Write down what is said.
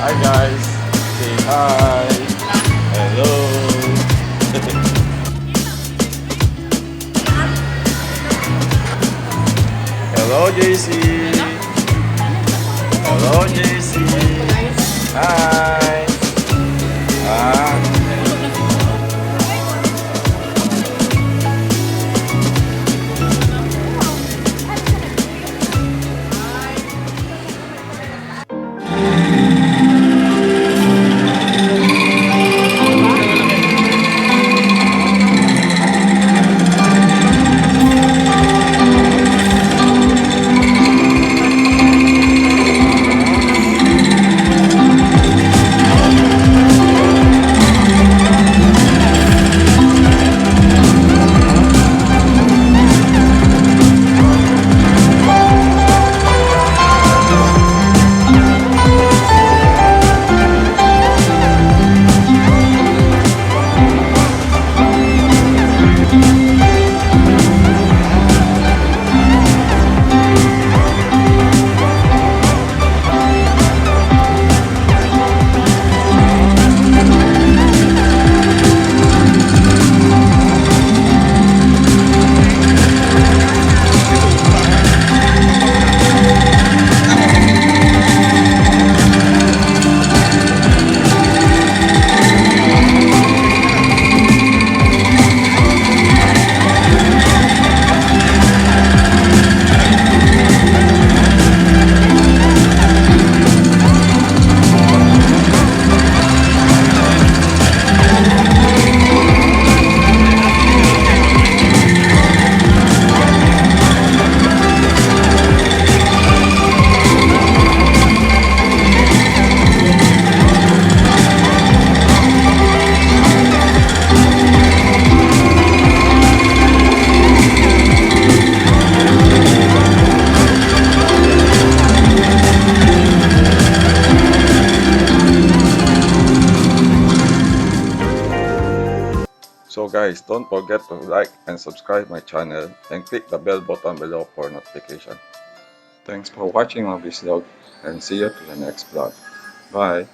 Hi guys, say hi. Hello. Hello JC. Hello JC. Hi. Ah. So guys, don't forget to like and subscribe my channel and click the bell button below for notification. Thanks for watching my vlog and see you to the next vlog. Bye!